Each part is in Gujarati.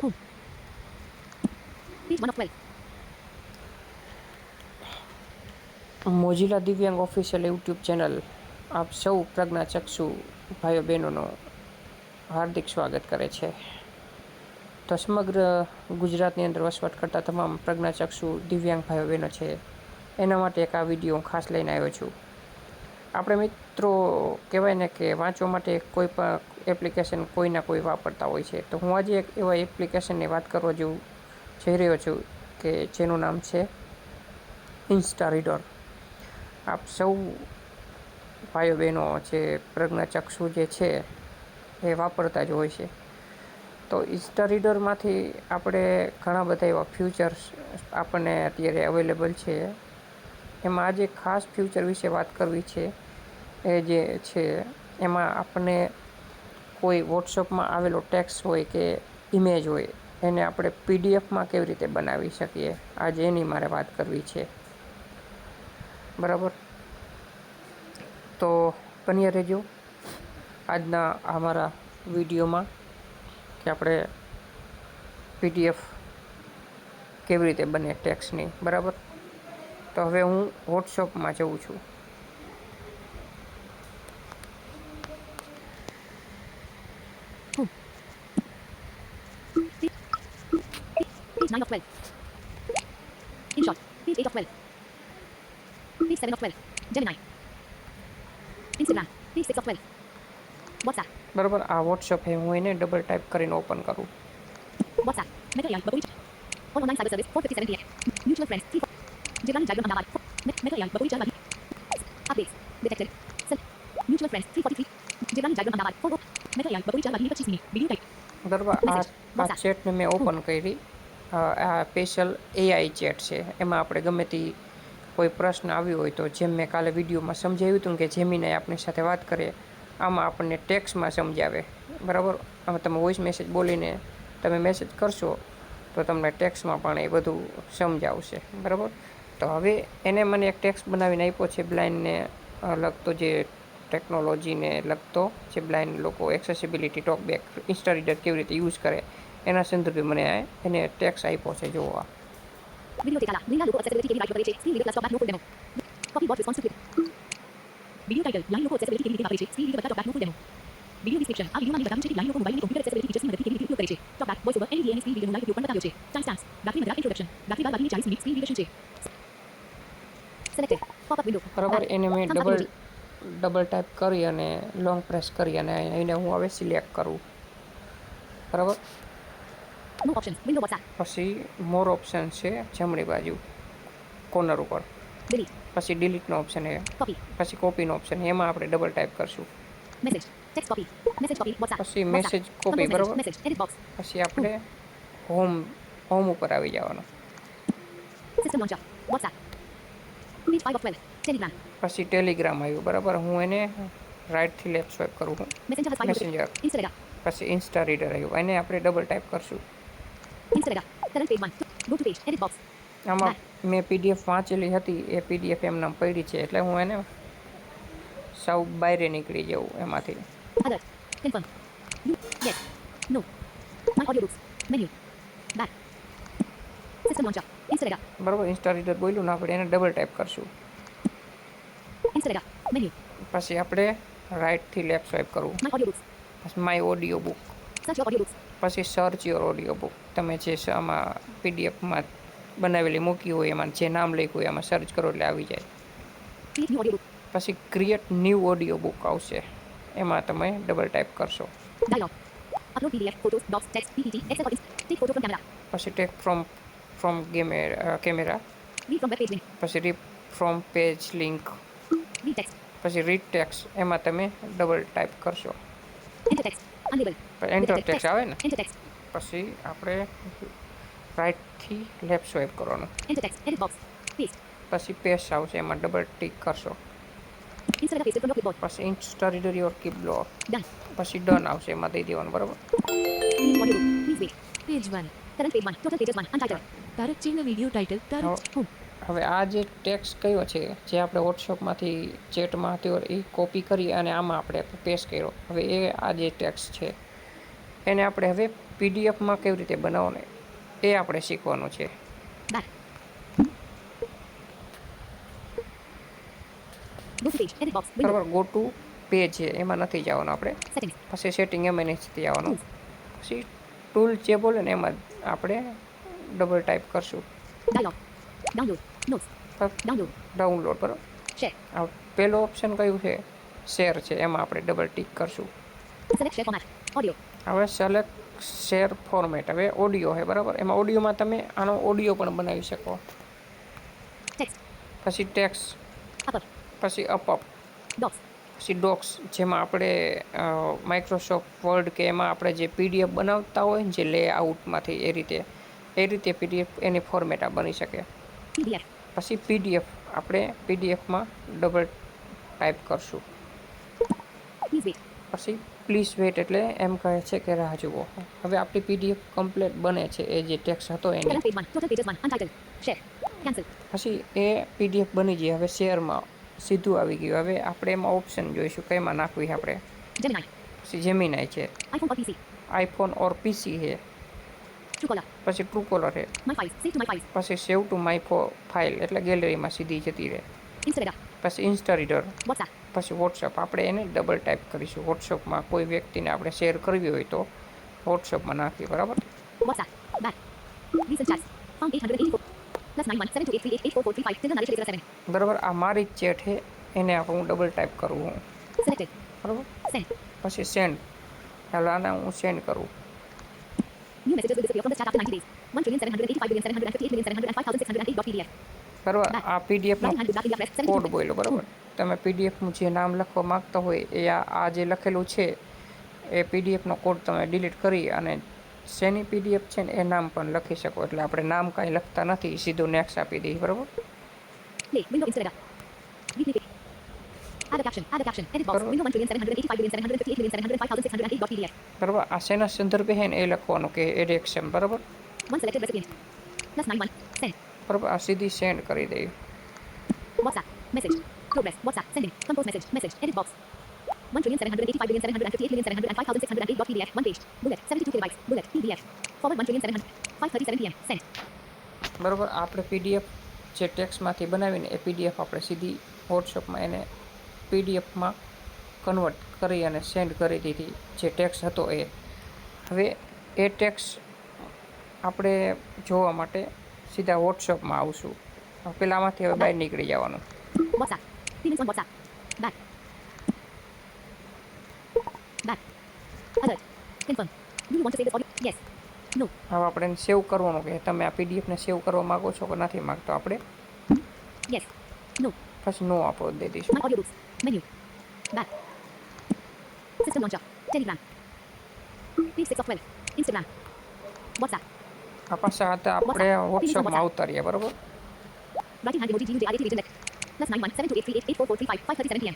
Home. Page 1 of 12. મોજીલા દિવ્યાંગ ઓફિશિયલ યુટ્યુબ ચેનલ આપ સૌ પ્રજ્ઞાચક્ષુ ભાઈઓ બહેનોનું હાર્દિક સ્વાગત કરે છે. તો સમગ્ર ગુજરાતની અંદર વસવાટ કરતા તમામ પ્રજ્ઞાચક્ષુ દિવ્યાંગ ભાઈઓ બહેનો છે એના માટે એક આ વિડીયો હું ખાસ લઈને આવ્યો છું. આપણે મિત્રો કહેવાય ને કે વાંચવા માટે કોઈ પણ એપ્લિકેશન કોઈના કોઈ વાપરતા હોય છે, તો હું આજે એક એવા એપ્લિકેશનની વાત કરવા જેવું જઈ રહ્યો છું કે જેનું નામ છે ઇન્સ્ટા રીડર. આપ સૌ ભાઈઓ બહેનો જે પ્રજ્ઞાચક્ષુ જે છે એ વાપરતા જ હોય છે. તો ઇન્સ્ટા રીડરમાંથી આપણે ઘણા બધા એવા ફ્યુચર્સ આપણને અત્યારે અવેલેબલ છે. એમાં આજે ખાસ ફ્યુચર વિશે વાત કરવી છે. એ જે છે એમાં આપણને કોઈ વોટ્સઅપમાં આવેલો ટેક્સ્ટ હોય કે ઇમેજ હોય એને આપણે પીડીએફમાં કેવી રીતે બનાવી શકીએ, આજે એની મારે વાત કરવી છે. બરાબર, તો બન્યા રહેજો આજના અમારા વિડીયોમાં કે આપણે પીડીએફ કેવી રીતે બને ટેક્સ્ટની. બરાબર, તો હવે હું વોટ્સઅપમાં જઉં છું. Home. Page 9 of 12. InShot. Page 8 of 12. Page 7 of 12. Gemini. Instagram. Page 6 of 12. WhatsApp. બરાબર, આ વોટ્સઅપ છે, હું એને ડબલ ટાઈપ કરીને ઓપન કરું. WhatsApp. Meta AI. Baburi. All online cyber service. 4:57 PM. Mutual friends. 3. Jilani Diagram Ahmedabad. Meta AI. Baburi Chalbagi. Updates. Detected. Mutual friends. 3:43. Jilani Diagram Ahmedabad. 4. Meta AI. Baburi Chalbagi. 25 minute. Video type. બરાબર, આ ચેટને મેં ઓપન કરી. આ સ્પેશિયલ એઆઈ ચેટ છે. એમાં આપણે ગમે તે કોઈ પ્રશ્ન આવ્યો હોય તો જેમ મેં કાલે વિડીયોમાં સમજાવ્યું હતું કે જેમીનાઈ આપણી સાથે વાત કરે, આમાં આપણને ટેક્સ્ટમાં સમજાવે. બરાબર, આમાં તમે વોઇસ મેસેજ બોલીને તમે મેસેજ કરશો તો તમને ટેક્સ્ટમાં પણ એ બધું સમજાવશે. બરાબર, તો હવે એને મને એક ટેક્સ્ટ બનાવીને આપ્યો છે બ્લાઇન્ડને લગતો, જે ટેકનોલોજીને લગતો, જે બ્લાઇન્ડ લોકો એક્સેસિબિલિટી ટોકબેક ઇન્સ્ટા રીડર કેવી રીતે યુઝ કરે એના સંદર્ભે મને એને ટેક્સ્ટ આપ્યો છે. જોવા વિડિયો ટેકાલા. લીલા લોકો એક્સેસિબિલિટી કેવી વાપરે છે? Screen reader class TalkBack નો full demo. Copy bot response to video title. Line લોકો એક્સેસિબિલિટી કેવી રીતે વાપરે છે? સ્ક્રીન રીડર બધા ટોપ બેક નો ફૂલ ડેમો. Video description. આ વિડિયોમાં મેં બતાવ્યું છે કે લાઈન લોકો મોબાઈલની કોમ્પ્યુટર એક્સેસિબિલિટી ફીચર્સની મદદથી કેવી રીતે ઉપયોગ કરે છે. TalkBack, voice over, NVDA અને સ્ક્રીન રીડરનું લાઈવ ઉપયોગ પણ બતાવ્યો છે. Time stamps. બેટરી મર્યાદા ઇન્ટ્રોડક્શન. બેટરી બાદ બાકીની 40 મિનિટ. સ્ક્રીન રીડર શું છે? સિલેક્ટેડ. Pop up window. બરાબર, એને મેં ડબલ ટાઈપ કરી અને લોંગ પ્રેસ કરી અને એને હું હવે સિલેક્ટ કરું. બરાબર, નો ઓપ્શન્સ. Window WhatsApp. પછી મોર ઓપ્શન છે જમણી બાજુ કોર્નર ઉપર. ડિલીટ. પછી ડિલીટનો ઓપ્શન છે. કોપી. પછી કોપીનો ઓપ્શન, એમાં આપણે ડબલ ટાઈપ કરશું. Message. Text copy. Message copy. WhatsApp. પછી મેસેજ કોપી. બરાબર, મેસેજ. Edit box. પછી આપણે હોમ ઉપર આવી જવાનું. System launcher. WhatsApp. Page 5 of 12. Telegram. પછી ટેલિગ્રામ આવ્યું. બરાબર, હું એને રાઈટથી લેફ્ટ સ્વાઈપ કરું છું. મેસેન્જર. Instagram. પછી ઇન્સ્ટા રીડર આવ્યું, એને આપણે ડબલ ટાઈપ કરશું. Instagram. Current page 1. Go to page. Edit box. આમાં મેં પીડીએફ વાંચેલી હતી, એ પીડીએફ એમ નામ પડી છે, એટલે હું એને સાવ બહાર નીકળી જાઉં એમાંથી. Alert. Confirm. Yes. No. My audiobooks. Menu. Back. System launcher. Instagram. બરાબર, ઇન્સ્ટા રીડર બોલ્યું ને આપણે એને ડબલ ટાઈપ કરશું. Instagram. Menu. પછી આપણે રાઈટથી લેફ્ટ સ્વાઈપ કરવું. My audiobooks. પછી my audio book. Search your audiobooks. પછી સર્ચ યોર ઓડિયો બુક. તમે જે આમાં પીડીએફમાં બનાવેલી મૂકી હોય એમાં જે નામ લખ્યું હોય એમાં સર્ચ કરો એટલે આવી જાય. Create new audiobook. પછી ક્રિએટ ન્યૂ ઓડિયો બુક આવશે, એમાં તમે ડબલ ટાઈપ કરશો. Dialog. Upload PDF, photos, docs, text, PPT, Excel or take photo from camera. પછી take from camera. Read from web page link. પછી read from page link. Read text. પછી રીડ ટેક્સ્ટ, એમાં તમે ડબલ ટાઈપ કરશો. Enter text. Unlabeled. Enter text આવે ને, Enter text. પછી આપણે રાઈટથી લેફ્ટ સ્વાઈપ કરવાનું. Enter text. Edit box. Paste. પછી પેસ્ટ આવશે, એમાં ડબલ ટિક કરશો. Instagram pasted from your clipboard. પછી Insta reader your keyboard. Done. પછી ડન આવશે, એમાં દઈ દેવાનું. બરાબર, Create audiobook. Please wait. Page 1. Current page 1. Total pages 1. Untitled. Tarak ચિહ્ન વિડિયો ટાઇટલ તારક હોમ. હવે આ જે ટેક્સ્ટ કયો છે જે આપણે વોટ્સઅપમાંથી ચેટમાં હતો એ કોપી કરી અને આમાં આપણે પેસ્ટ કર્યો. હવે એ આ જે ટેક્સ્ટ છે એને આપણે હવે પીડીએફમાં કેવી રીતે બનાવવાનું એ આપણે શીખવાનું છે. Back. Go to page. Edit box. Window. બરાબર, ગો ટુ પેજ છે એમાં નથી જવાનું આપણે. Settings. પછી સેટિંગ એમાં નથી આવવાનું. Tools. પછી ટૂલ જે બોલે ને એમાં આપણે ડબલ ટાઈપ કરશું. Dialog. Download. Notes. Download. Download બરાબર. Share. આ પહેલો ઓપ્શન કયું છે? શેર છે, એમાં આપણે ડબલ ટિક કરશું. Select share format. Audio. હવે સિલેક્ટ શેર ફોર્મેટ. હવે ઓડિયો છે બરાબર, એમાં ઓડિયોમાં તમે આનો ઓડિયો પણ બનાવી શકો. Text. પછી ટેક્સ, Upper. પછી અપ, Docs. પછી ડોક્સ, જેમાં આપણે માઇક્રોસોફ્ટ વર્ડ કે એમાં આપણે જે પીડીએફ બનાવતા હોય ને જે લેઆઉટમાંથી એ રીતે પીડીએફ એની ફોર્મેટ આ બની શકે. PDF. પછી પીડીએફ, આપણે પીડીએફમાં ડબલ ટાઈપ કરશું. Please wait. પછી પ્લીઝ વેઇટ એટલે એમ કહે છે કે રાહ જુઓ. હવે આપણી પીડીએફ કમ્પ્લીટ બને છે, એ જે ટેક્સ હતો એની. Current page 1. Total pages 1. Untitled. Share. Cancel. પછી એ પીડીએફ બની ગઈ. હવે શેરમાં સીધું આવી ગયું. હવે આપણે એમાં ઓપ્શન જોઈશું કે એમાં નાખવી આપણે. Gemini. પછી જેમિનાઈ છે, iPhone or PC. આઈફોન ઓર પીસી છે, Truecaller. પછી ટ્રુકોલર છે, My files. Save to my files. પછી સેવ ટુ માય ફાઇલ એટલે ગેલેરીમાં સીધી જતી રહે. Instagram. પછી ઇન્સ્ટા રીડર, WhatsApp. પછી વોટ્સઅપ. આપણે એને ડબલ ટાઈપ કરીશું. વોટ્સઅપમાં કોઈ વ્યક્તિને આપણે શેર કરવી હોય તો વોટ્સઅપમાં નાખીએ બરાબર. WhatsApp. Back. Recent chats. Found 884. Plus 917283884435. Till the narration 7. બરાબર, આ મારી જ ચેટ છે, એને આપણે હું ડબલ ટાઈપ કરું હું Selected. બરાબર. Send. પછી સેન્ડ, ચાલો આને હું સેન્ડ કરું. New messages will disappear from the chat after 90 days. 1,785,758,705,608.pdf. બરાબર, આ પીડીએફનો Writing hand with dark India press. 72. Code બોલ્યો બરાબર. તમે પીડીએફનું જે નામ લખવા માંગતા હોય એ આ જે લખેલું છે એ પીડીએફનો કોડ તમે ડિલીટ કરી અને શેની પીડીએફ છે ને એ નામ પણ લખી શકો. એટલે આપણે નામ કાંઈ લખતા નથી, સીધું નેક્સ્ટ આપી દઈએ બરાબર. Play. Window Instagram. Replay page. Add a caption. Add a caption. Edit box. Bro. Window 1,785,758,705,608.pdf. બરાબર, આ શેના સંદર્ભે છે ને એ લખવાનું કે એડિક્શન બરાબર. One selected recipient. Plus 91. Send. બરાબર, આ સીધી સેન્ડ કરી દઈએ. WhatsApp. Message. Progress. WhatsApp. Sending. Compose message. Message. Edit box. 1,785,758,705,608.pdf. One page. Bullet. 72 kilobytes. Bullet. PDF. Forward 1,700. 5:37 PM. Send. બરાબર, આપણે પીડીએફ જે ટેક્સ્ટમાંથી બનાવીને એ પીડીએફ આપણે સીધી વોટ્સઅપમાં એને પીડીએફમાં કન્વર્ટ કરી અને સેન્ડ કરી દીધી. જે ટેક્સ્ટ હતો એ. હવે એ ટેક્સ્ટ આપણે જોવા માટે સીધા વોટ્સઅપમાં આવશું. પહેલાં આમાંથી હવે બહાર નીકળી જવાનું. WhatsApp. Payments on WhatsApp. Back. Back. Alert. Confirm. Do you want to save this audio? Yes. No. હવે આપણે એને સેવ કરવાનું કે તમે આ પીડીએફને સેવ કરવા માગો છો કે નથી માગતો. આપણે Yes. No. પછી નો આપણો દઈ દઈશું. My audiobooks. Menu. Back. System launcher. Telegram. Page 6 of 12. Instagram. WhatsApp. આ પાછા હતા આપણે વોટ્સઅપમાં આવતા રહ્યા બરાબર. Writing hand emoji GUJIT region net. Plus 917283884435 5:37 PM.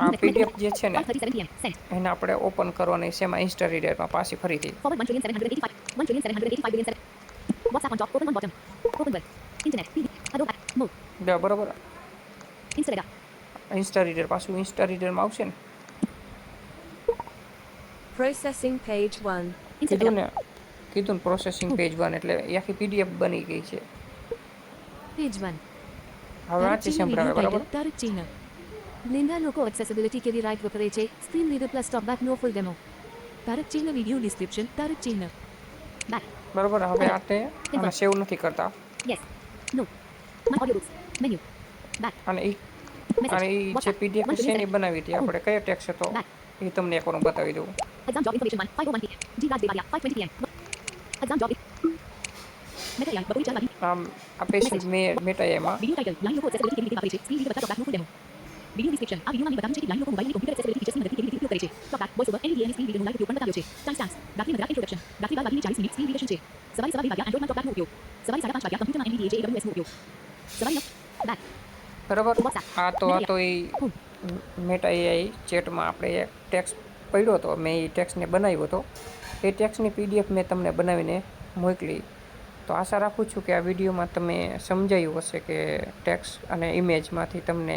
આ પીડીએફ જે છે ને 5:37 PM. Send. એને આપણે ઓપન કરવાની છે એમાં ઇન્સ્ટા રીડરમાં પાછી ફરીથી. Forward 1,785. 1,785,000. WhatsApp on top. Open on bottom. Open well. Internet. TV. Adobe app. Mode. બરાબર, Instagram. ઇન્સ્ટા રીડર પાછું ઇન્સ્ટા રીડરમાં આવશે ને. Processing page 1. કીધું ને પ્રોસેસિંગ પેજ 1 એટલે એ આખી પીડીએફ બની ગઈ છે. Page 1. હવે વાંચી સંભળાવે બરાબર. તારક ચિહ્ન. બ્લેન્ડા લોકો એક્સેસિબિલિટી કેવી રાઇટ વપરાય છે. Screen reader plus TalkBack નો ફૂલ ડેમો. તારક ચિહ્ન વિડિયો ડિસ્ક્રિપ્શન. તારક ચિહ્ન. Back. બરાબર, હવે આને સેવ નથી કરતા. Yes. No. My audiobooks. Menu. Back. અને એ જે પીડીએફ છે એની બનાવી હતી આપણે કયો ટેક્સ્ટ હતો એ તમને એક વાર હું બતાવી દઉં. Exam job information 1. 5:01 PM. G. Raj Devaria. 5:20 PM. Exam job. Meta AI. Babui Chalani. આમ આ patient મેટાએમાં Video title. Line logo accessibility કેવી રીતે વાપરે છે. Screen reader બતાવો બેકનું full demo. Video description. આ વિડિયોમાં મેં બતાવ્યું છે કે લાઈન લોકો મોબાઈલની કોમ્પ્યુટર એક્સેસિબિલિટી ફીચર્સની મદદથી કેવી રીતે ઉપયોગ કરે છે. TalkBack, voice over, NVDA અને સ્ક્રીન રીડરનું લાઈવ ઉપયોગ પણ બતાવ્યો છે. Timestamps. Battery number introduction. Battery 12 વાગીને 40 મિનિટ સ્ક્રીન રીડર શું છે. સવારે 9 વાગ્યા એન્ડ્રોઇડમાં ટોપ બેકનો ઉપયોગ. સવારે 5:30 વાગ્યા કમ્પ્યુટરમાં NVDA AWSનો ઉપયોગ. સવારે 9 બેક. બરાબર. આ તો એ મેટા એઆઈ ચેટમાં આપણે એક ટેક્સ્ટ પડ્યો હતો, મેં એ ટેક્સ્ટને બનાવ્યો હતો. એ ટેક્સ્ટની પીડીએફ મેં તમને બનાવીને મોકલી. તો આશા રાખું છું કે આ વિડીયોમાં તમે સમજાયું હશે કે ટેક્સ્ટ અને ઇમેજમાંથી તમને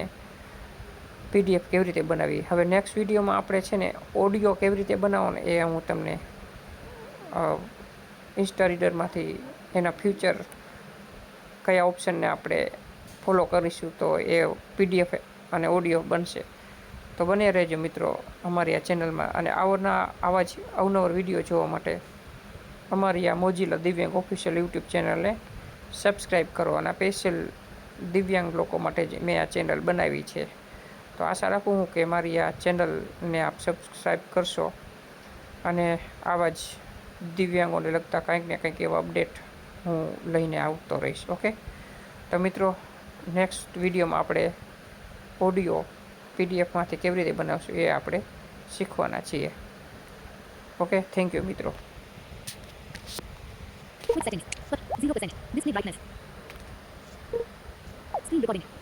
પીડીએફ કેવી રીતે બનાવી. હવે નેક્સ્ટ વિડીયોમાં આપણે છે ને ઓડિયો કેવી રીતે બનાવવાનો એ હું તમને ઇન્સ્ટા રીડરમાંથી એના ફ્યુચર કયા ઓપ્શનને આપણે ફોલો કરીશું તો એ PDF અને ઓડિયો બનશે. તો બને રહેજો મિત્રો અમારી આ ચેનલમાં, અને આવા જ અવનવર વિડીયો જોવા માટે અમારી આ મોજીલા દિવ્યાંગ ઓફિશિયલ યુટ્યુબ ચેનલને સબસ્ક્રાઈબ કરો. અને સ્પેશિયલ દિવ્યાંગ લોકો માટે જ મેં આ ચેનલ બનાવી છે. તો આશા રાખું હું કે મારી આ ચેનલને આપ સબસ્ક્રાઈબ કરશો અને આવા જ દિવ્યાંગોને લગતા કંઈક ને કંઈક એવા અપડેટ હું લઈને આવતો રહીશ. ઓકે, તો મિત્રો નેક્સ્ટ વિડીયોમાં આપણે ઓડિયો PDFમાંથી કેવી રીતે બનાવશું એ આપણે શીખવાના છીએ. ઓકે, થેન્ક યુ મિત્રો. Quick settings. 0%. Display brightness. Screen recording.